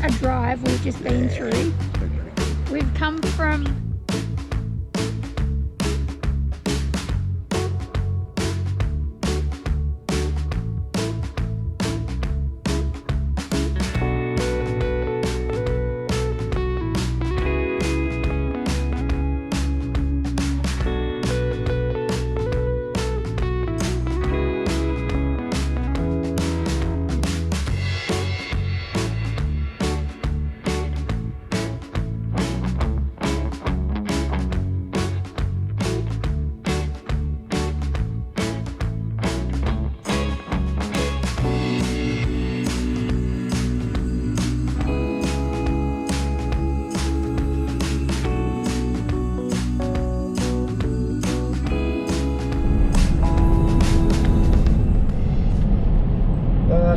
a drive we've just been through. We've come from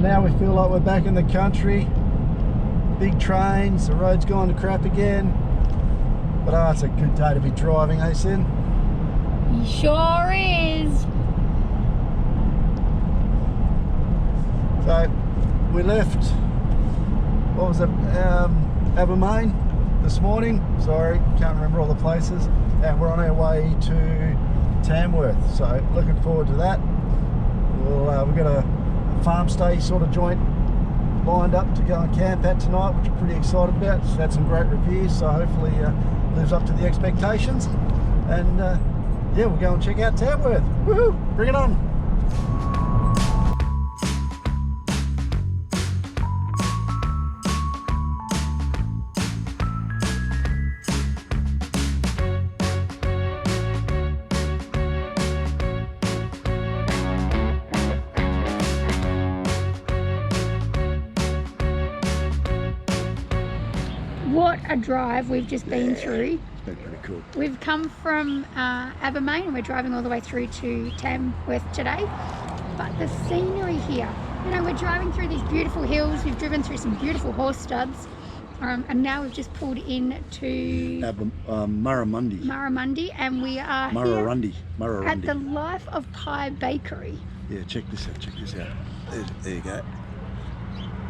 now we feel like we're back in the country. Big trains, the road's gone to crap again. But it's a good day to be driving, eh, Sin? He sure is. So we left, what was it, Abermain this morning. Sorry, can't remember all the places. And we're on our way to Tamworth. So looking forward to that. We've got a farm stay sort of joint lined up to go and camp at tonight, which I'm pretty excited about. It's had some great reviews, so hopefully lives up to the expectations. And yeah, we'll go and check out Tamworth. Woohoo! Bring it on! What a drive we've just been through. It's been pretty cool. We've come from Abermain and we're driving all the way through to Tamworth today. But the scenery here, you know, we're driving through these beautiful hills, we've driven through some beautiful horse studs, and now we've just pulled in to Murramundi, and we are here at the Life of Pie Bakery. Yeah, check this out, there you go.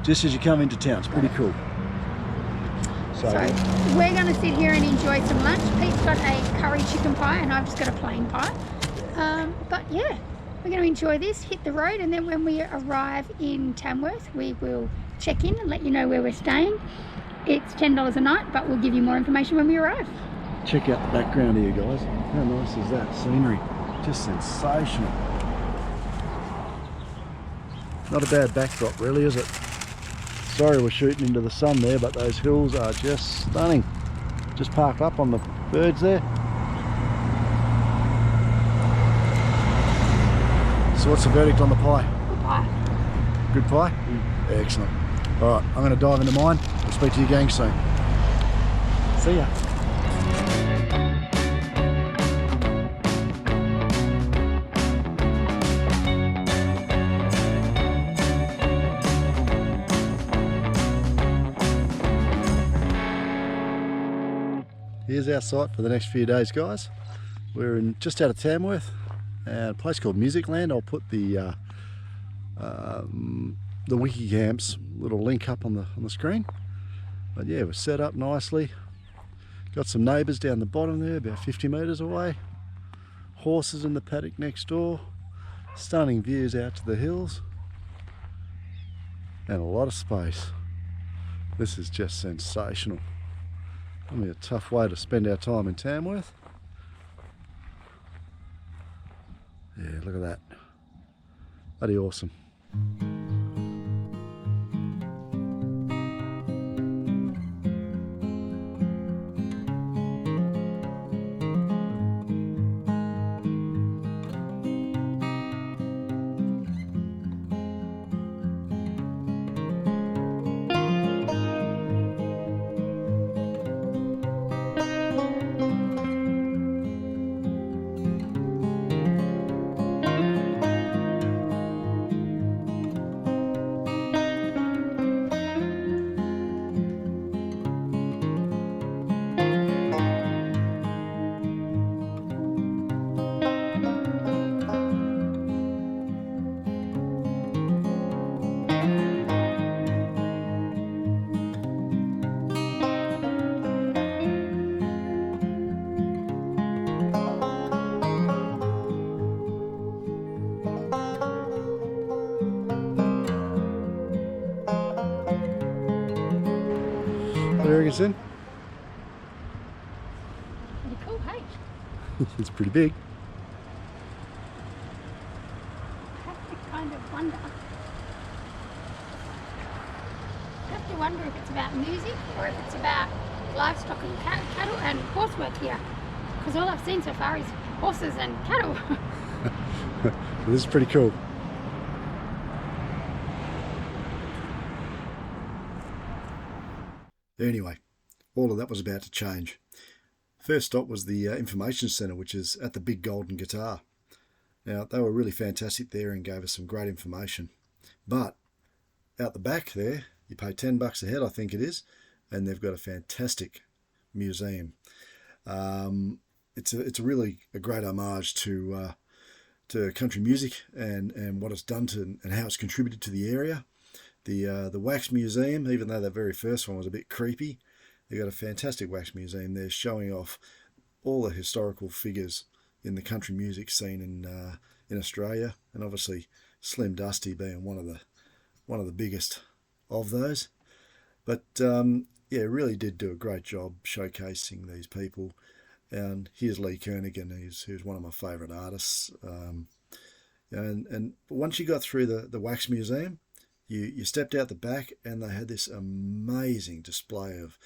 Just as you come into town, it's pretty cool. So we're going to sit here and enjoy some lunch. Pete's got a curry chicken pie and I've just got a plain pie. But yeah, we're going to enjoy this, hit the road, and then when we arrive in Tamworth, we will check in and let you know where we're staying. It's $10 a night, but we'll give you more information when we arrive. Check out the background here, guys. How nice is that scenery? Just sensational. Not a bad backdrop, really, is it? Sorry we're shooting into the sun there, but those hills are just stunning. Just parked up on the birds there. So what's the verdict on the pie? Good pie. Good pie? Excellent. Alright, I'm going to dive into mine. We'll speak to you gang soon. See ya. Here's our site for the next few days, guys. We're just out of Tamworth, a place called Music Land. I'll put the Wikicamps little link up on the screen. But yeah, we're set up nicely. Got some neighbours down the bottom there, about 50 metres away. Horses in the paddock next door. Stunning views out to the hills. And a lot of space. This is just sensational. It'll be a tough way to spend our time in Tamworth. Yeah, look at that. Bloody awesome. Ferguson? Pretty cool, hey? It's pretty big. I have to kind of wonder. I have to wonder if it's about music or if it's about livestock and cattle and horse work here. Because all I've seen so far is horses and cattle. This is pretty cool. Anyway, all of that was about to change. First stop was the information centre, which is at the Big Golden Guitar. Now, they were really fantastic there and gave us some great information. But out the back there, you pay $10 a head, I think it is, and they've got a fantastic museum. It's a really a great homage to country music and what it's done to and how it's contributed to the area. The wax museum, even though that very first one was a bit creepy, they've got a fantastic wax museum there showing off all the historical figures in the country music scene in Australia, and obviously Slim Dusty being one of the biggest of those. But yeah, really did do a great job showcasing these people. And here's Lee Kernaghan, who's one of my favourite artists. And once you got through the wax museum, you stepped out the back, and they had this amazing display of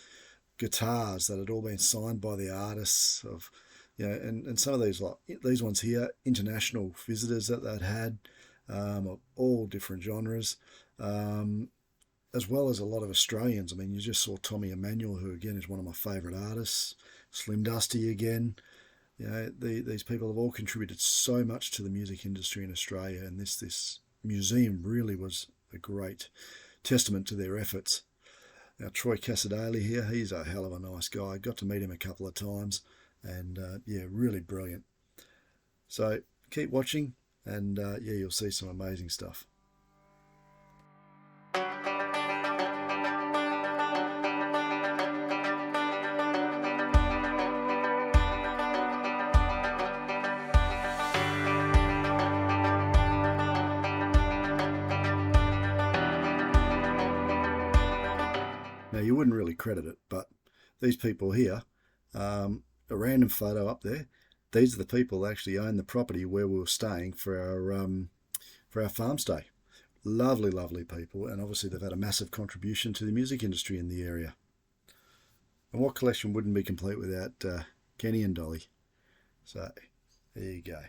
guitars that had all been signed by the artists of, and some of these, like these ones here, international visitors that they'd had, of all different genres, as well as a lot of Australians. I mean, you just saw Tommy Emmanuel, who again is one of my favourite artists, Slim Dusty again. These people have all contributed so much to the music industry in Australia, and this museum really was a great testament to their efforts. Now, Troy Casadale here, he's a hell of a nice guy. Got to meet him a couple of times, and yeah, really brilliant. So keep watching, and yeah, you'll see some amazing stuff. Now, you wouldn't really credit it, but these people here, a random photo up there, these are the people that actually own the property where we were staying for our farm stay. Lovely, lovely people, and obviously they've had a massive contribution to the music industry in the area. And what collection wouldn't be complete without Kenny and Dolly? So, there you go.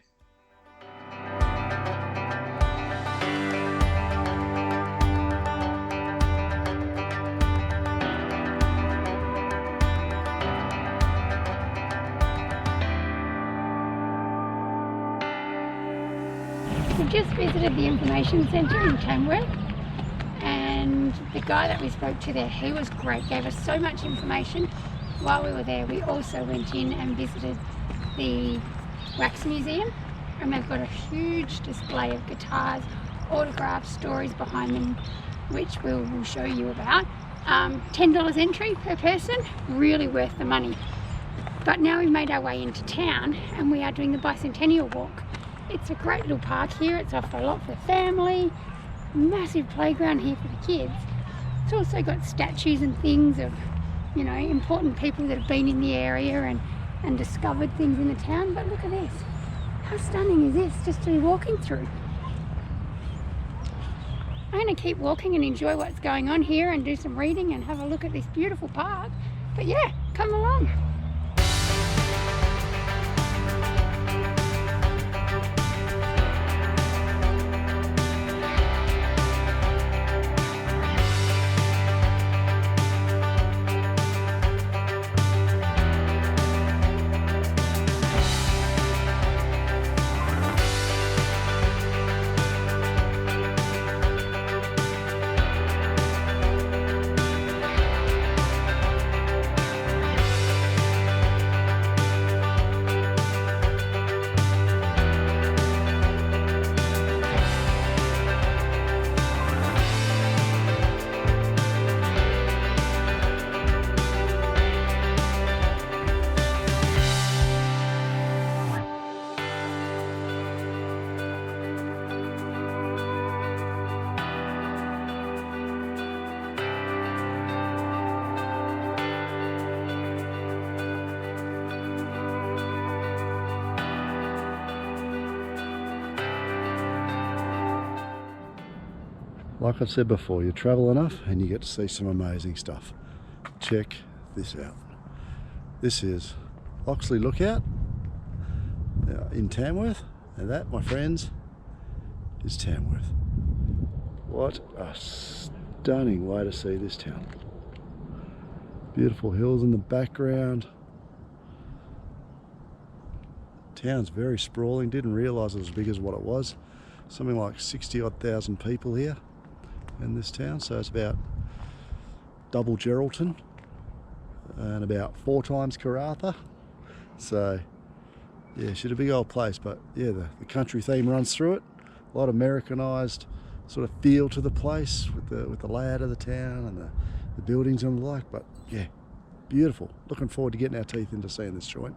We've just visited the information centre in Tamworth, and the guy that we spoke to there, he was great, gave us so much information. While we were there, we also went in and visited the wax museum, and they've got a huge display of guitars, autographs, stories behind them, which we'll show you about. $10 entry per person, really worth the money. But now we've made our way into town and we are doing the Bicentennial Walk. It's a great little park here. It's offered a lot for the family. Massive playground here for the kids. It's also got statues and things of, important people that have been in the area and discovered things in the town. But look at this. How stunning is this just to be walking through? I'm going to keep walking and enjoy what's going on here and do some reading and have a look at this beautiful park. But yeah, come along. Like I've said before, you travel enough and you get to see some amazing stuff. Check this out. This is Oxley Lookout in Tamworth, and that, my friends, is Tamworth. What a stunning way to see this town. Beautiful hills in the background. Town's very sprawling. Didn't realise it was as big as what it was. Something like 60-odd thousand people here in this town, so it's about double Geraldton and about 4 times Karratha. So yeah, she's a big old place, but yeah, the country theme runs through it. A lot of Americanised sort of feel to the place with the layout of the town and the buildings and the like. But yeah, beautiful. Looking forward to getting our teeth into seeing this joint.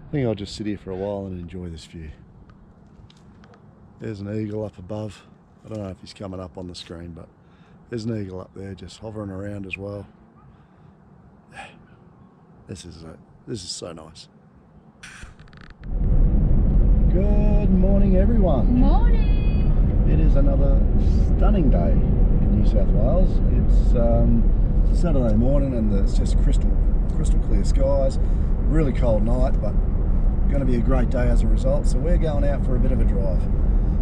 I think I'll just sit here for a while and enjoy this view. There's an eagle up above. I don't know if he's coming up on the screen, but there's an eagle up there just hovering around as well. This is so nice. Good morning, everyone. Morning. It is another stunning day in New South Wales. It's Saturday morning and it's just crystal clear skies. Really cold night, but going to be a great day as a result. So we're going out for a bit of a drive.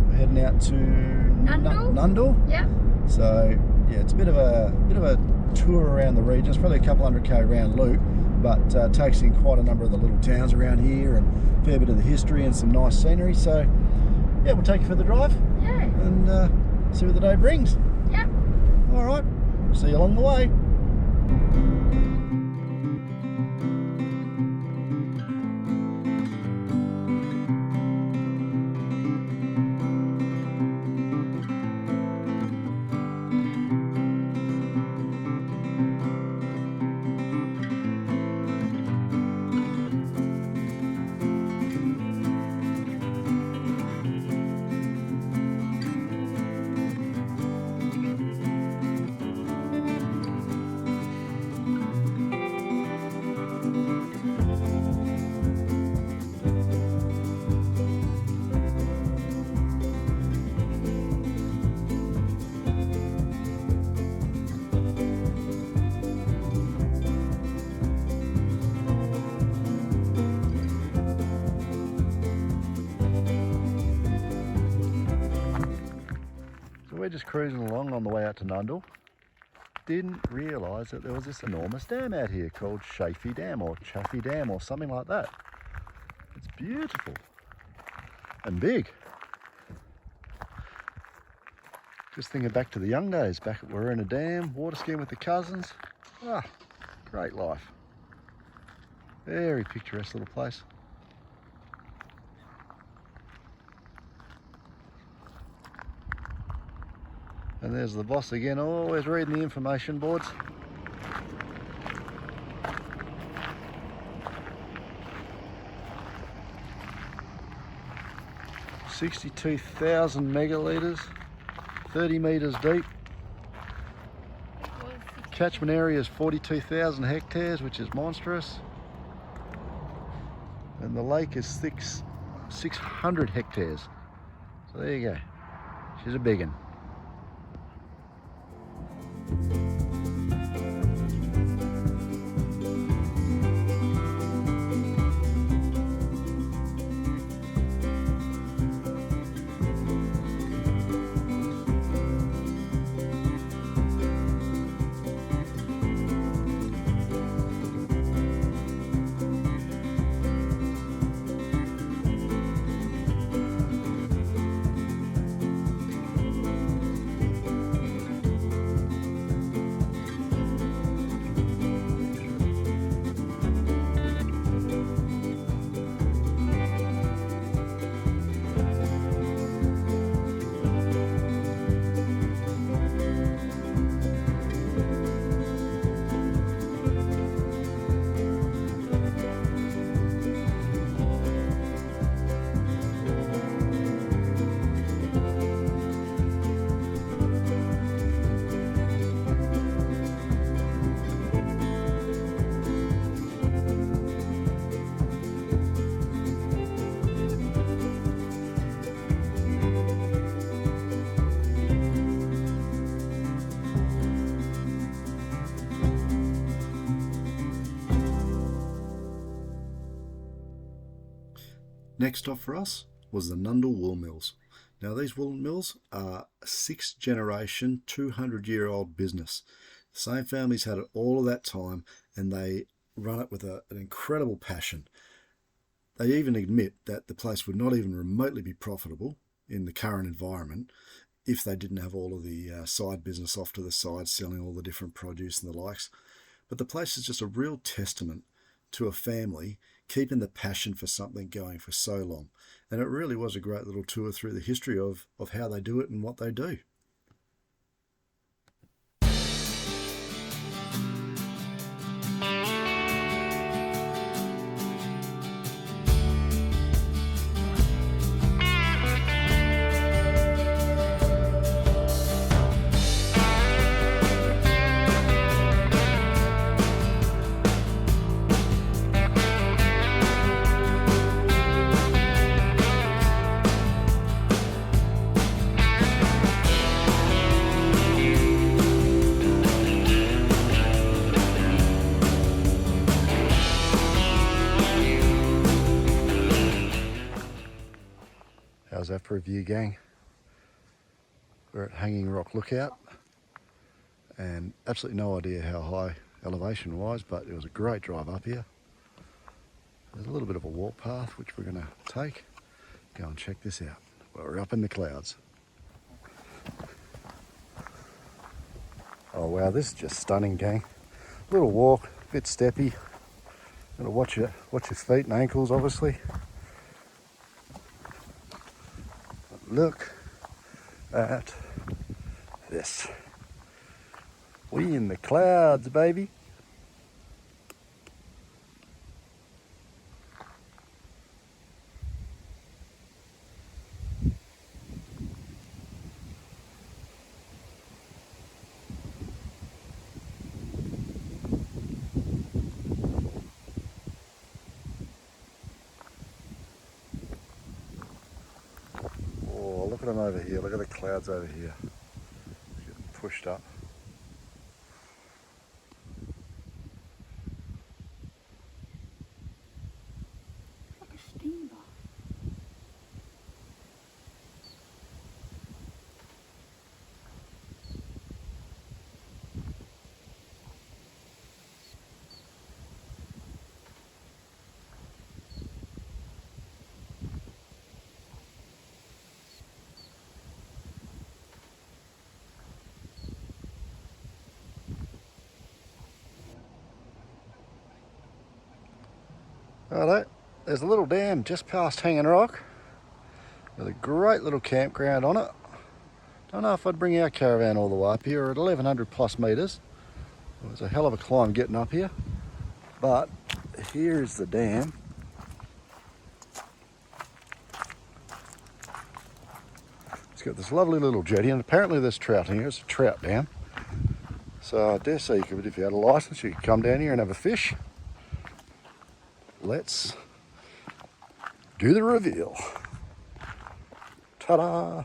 We're heading out to Nundle. Yeah. So yeah, it's a bit of a tour around the region. It's probably a couple 100k round loop, but takes in quite a number of the little towns around here and a fair bit of the history and some nice scenery. So yeah, we'll take you for the drive. Yeah. And see what the day brings. Yeah. All right. See you along the way. We're just cruising along on the way out to Nundle. Didn't realise that there was this enormous dam out here called Chaffey Dam or Chaffey Dam or something like that. It's beautiful and big. Just thinking back to the young days, back at we're in a dam, water skiing with the cousins. Ah, great life. Very picturesque little place. And there's the boss again, always reading the information boards. "62,000 megalitres, 30 metres deep. Catchment area is 42,000 hectares, which is monstrous. And the lake is 600 hectares. So there you go. She's a big one. Next stop for us was the Nundle wool mills. Now these wool mills are a 6th generation, 200-year-old business. The same families had it all of that time, and they run it with an incredible passion. They even admit that the place would not even remotely be profitable in the current environment if they didn't have all of the side business off to the side, selling all the different produce and the likes. But the place is just a real testament to a family keeping the passion for something going for so long. And it really was a great little tour through the history of how they do it and what they do. How's that for a view, gang? We're at Hanging Rock Lookout, and absolutely no idea how high elevation wise, but it was a great drive up here. There's a little bit of a walk path which we're going to take. Go and check this out. Well, we're up in the clouds. Oh wow, this is just stunning, gang. Little walk, a bit steppy. Got to watch your feet and ankles, obviously. Look at this. We in the clouds, baby. Look at them over here, look at the clouds over here. Getting pushed up. Like a steamboat. Righto, there's a little dam just past Hanging Rock with a great little campground on it. Don't know if I'd bring our caravan all the way up here. We're at 1100 plus metres. It was a hell of a climb getting up here, but here is the dam. It's got this lovely little jetty, and apparently there's trout in here. It's a trout dam. So I dare say you could, if you had a licence, you could come down here and have a fish. Let's do the reveal. Ta-da!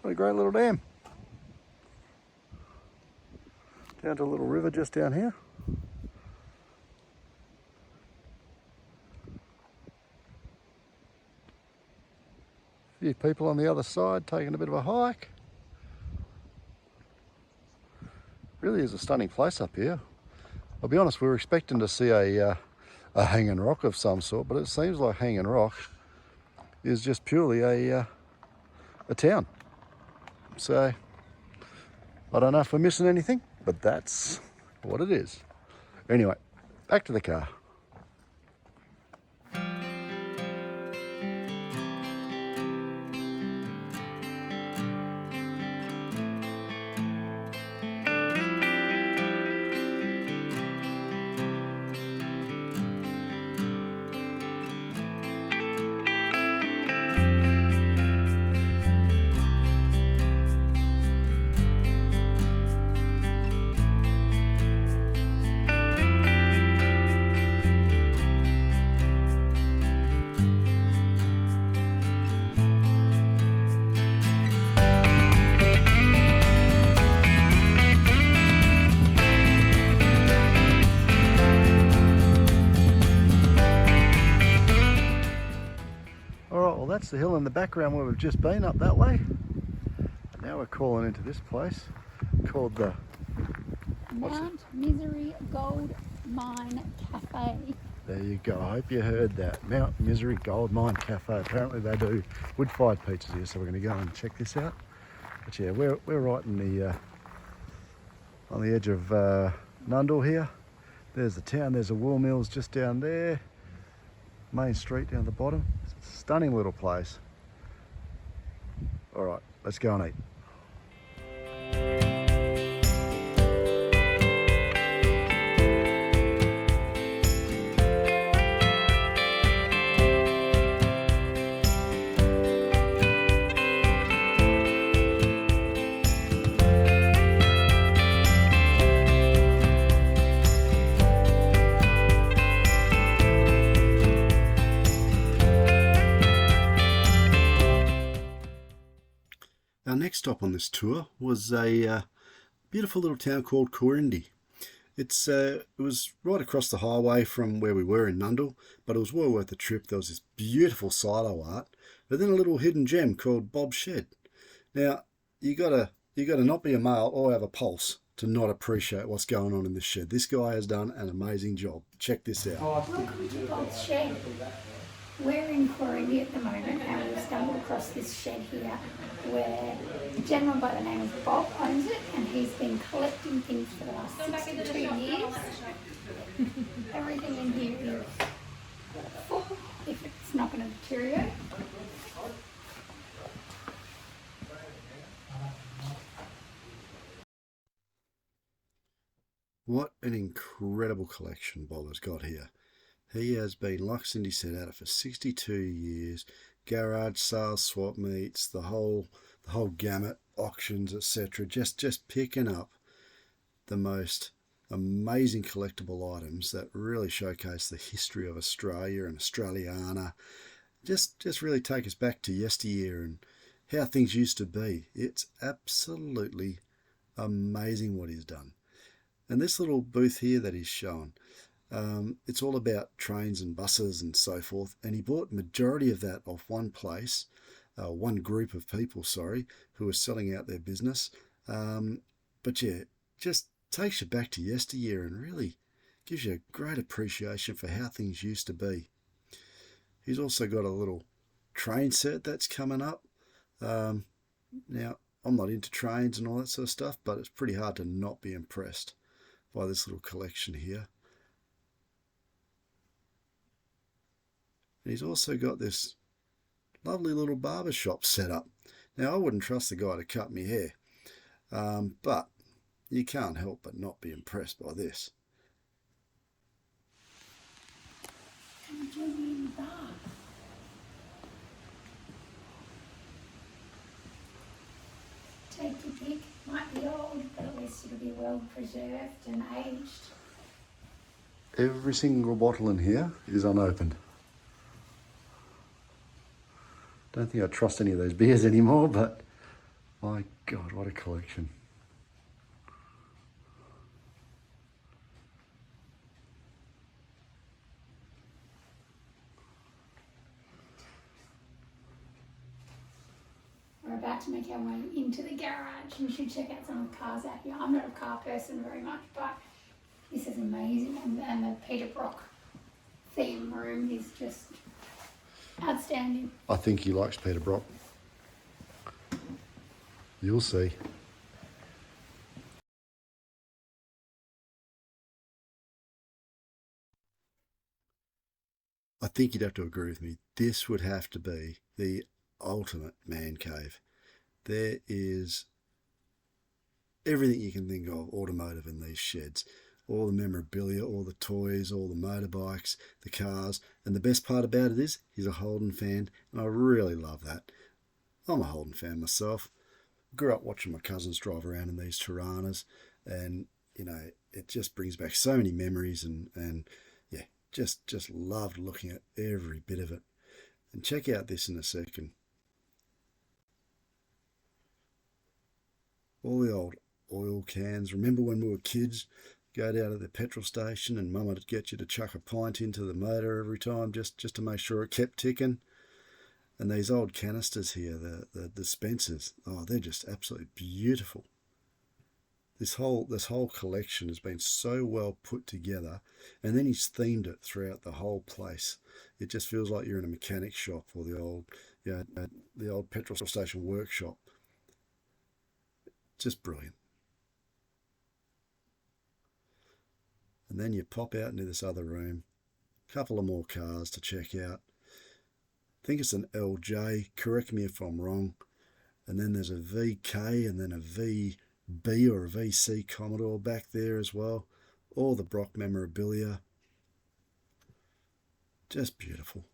What a great little dam. Down to a little river just down here. A few people on the other side taking a bit of a hike. Really is a stunning place up here. I'll be honest, we were expecting to see a hanging rock of some sort, but it seems like Hanging Rock is just purely a town. So I don't know if we're missing anything, but that's what it is. Anyway, back to the car. that's the hill in the background where we've just been, up that way. Now we're calling into this place called the Mount Misery Gold Mine Cafe. There you go. I hope you heard that. Mount Misery Gold Mine Cafe. Apparently they do wood-fired pizzas here, so we're going to go and check this out. But yeah, we're right in the on the edge of Nundle here. There's the town. There's a wool mills just down there. Main street down the bottom. Stunning little place. All right, let's go and eat. Our next stop on this tour was a beautiful little town called Corindi. It was right across the highway from where we were in Nundle, but it was well worth the trip. There was this beautiful silo art, but then a little hidden gem called Bob's Shed. Now you gotta not be a male or have a pulse to not appreciate what's going on in this shed. This guy has done an amazing job. Check this out. Welcome to Bob's Shed. We're in Corindi at the moment and we've stumbled across this shed here where a gentleman by the name of Bob owns it, and he's been collecting things for the last 62 years. Everything in here is full if it's not going to deteriorate. What an incredible collection Bob has got here. He has been, like Cindy said, at it for 62 years. Garage sales, swap meets, the whole gamut, auctions, etc. Just picking up the most amazing collectible items that really showcase the history of Australia and Australiana. Just really take us back to yesteryear and how things used to be. It's absolutely amazing what he's done. And this little booth here that he's shown, it's all about trains and buses and so forth, and he bought majority of that off one place, one group of people, sorry, who were selling out their business. But yeah, just takes you back to yesteryear and really gives you a great appreciation for how things used to be. He's also got a little train set that's coming up. Now, I'm not into trains and all that sort of stuff, but it's pretty hard to not be impressed by this little collection here. And he's also got this lovely little barber shop set up. Now, I wouldn't trust the guy to cut me hair, but you can't help but not be impressed by this. Come join me in the bar. Take your pick. Might be old, but at least it'll be well preserved and aged. Every single bottle in here is unopened. Don't think I trust any of those beers anymore, but my God, what a collection. We're about to make our way into the garage and you should check out some of the cars out here. I'm not a car person very much, but this is amazing. And the Peter Brock theme room is just outstanding. I think he likes Peter Brock. You'll see. I think you'd have to agree with me. This would have to be the ultimate man cave. There is everything you can think of automotive in these sheds. All the memorabilia, all the toys, all the motorbikes, the cars. And the best part about it is he's a Holden fan, and I really love that. I'm a Holden fan myself. Grew up watching my cousins drive around in these Tiranas, and you know, it just brings back so many memories, and yeah, just loved looking at every bit of it. And check out this in a second. All the old oil cans. Remember when we were kids? Go down to the petrol station and Mum would get you to chuck a pint into the motor every time just to make sure it kept ticking. And these old canisters here, the dispensers, oh, they're just absolutely beautiful. This whole collection has been so well put together, and then he's themed it throughout the whole place. It just feels like you're in a mechanic shop or the old petrol station workshop. Just brilliant. And then you pop out into this other room, a couple of more cars to check out. I think it's an LJ, correct me if I'm wrong. And then there's a VK and then a VB or a VC Commodore back there as well. All the Brock memorabilia. Just beautiful.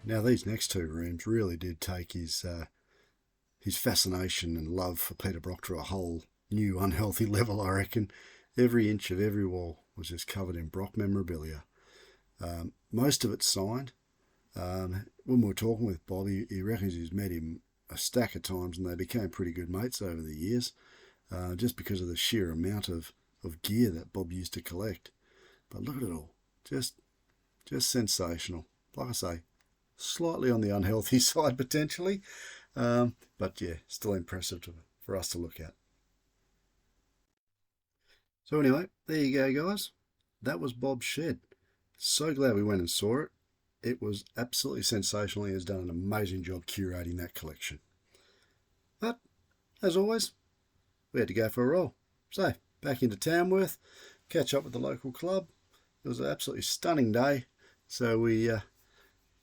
Now these next two rooms really did take his fascination and love for Peter Brock to a whole new unhealthy level, I reckon. Every inch of every wall was just covered in Brock memorabilia. Most of it signed. When we were talking with Bob, he reckons he's met him a stack of times and they became pretty good mates over the years, just because of the sheer amount of gear that Bob used to collect. But look at it all. Just sensational. Like I say, slightly on the unhealthy side potentially, but yeah, still impressive for us to look at. So anyway, there you go, guys. That was Bob's shed. So glad we went and saw it. It was absolutely sensational. He has done an amazing job curating that collection. But as always, we had to go for a roll. So back into Tamworth, catch up with the local club. It was an absolutely stunning day. So we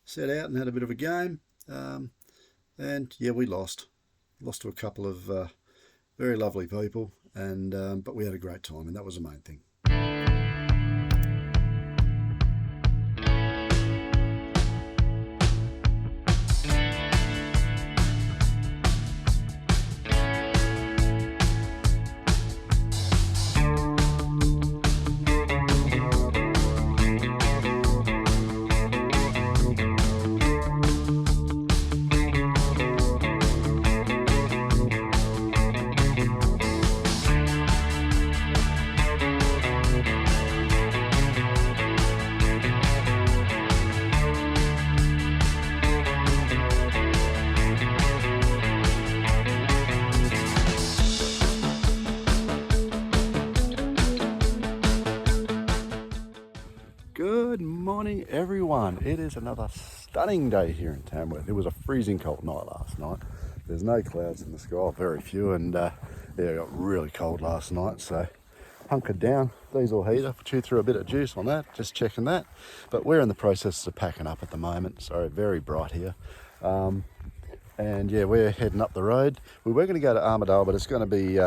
set out and had a bit of a game, and yeah, we lost to a couple of very lovely people, and but we had a great time, and that was the main thing. Good morning, everyone. It is another stunning day here in Tamworth. It was a freezing cold night last night. There's no clouds in the sky, very few, and yeah, it got really cold last night, so hunkered down, diesel heater, chewed through a bit of juice on that, just checking that. But we're in the process of packing up at the moment, so very bright here. And yeah, we're heading up the road. We were going to go to Armadale, but it's going to be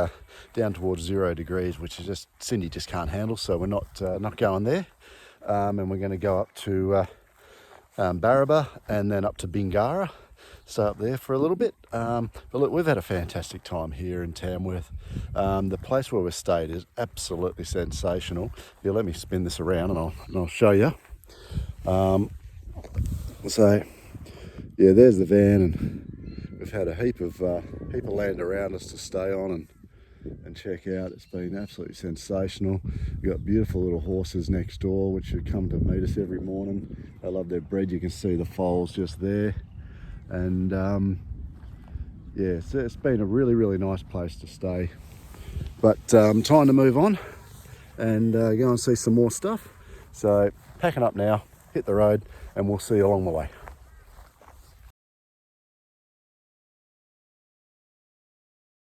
down towards 0 degrees, which is just Cindy just can't handle, so we're not going there. And we're going to go up to Barraba and then up to Bingara, stay up there for a little bit. But look, we've had a fantastic time here in Tamworth. The place where we stayed is absolutely sensational. Here, let me spin this around and I'll show you. So yeah, there's the van, and we've had a heap of land around us to stay on and check out. It's been absolutely sensational. We've got beautiful little horses next door which should come to meet us every morning. They love their bread. You can see the foals just there, and yeah, so it's been a really nice place to stay. But time to move on and go and see some more stuff. So packing up now, hit the road, and we'll see you along the way.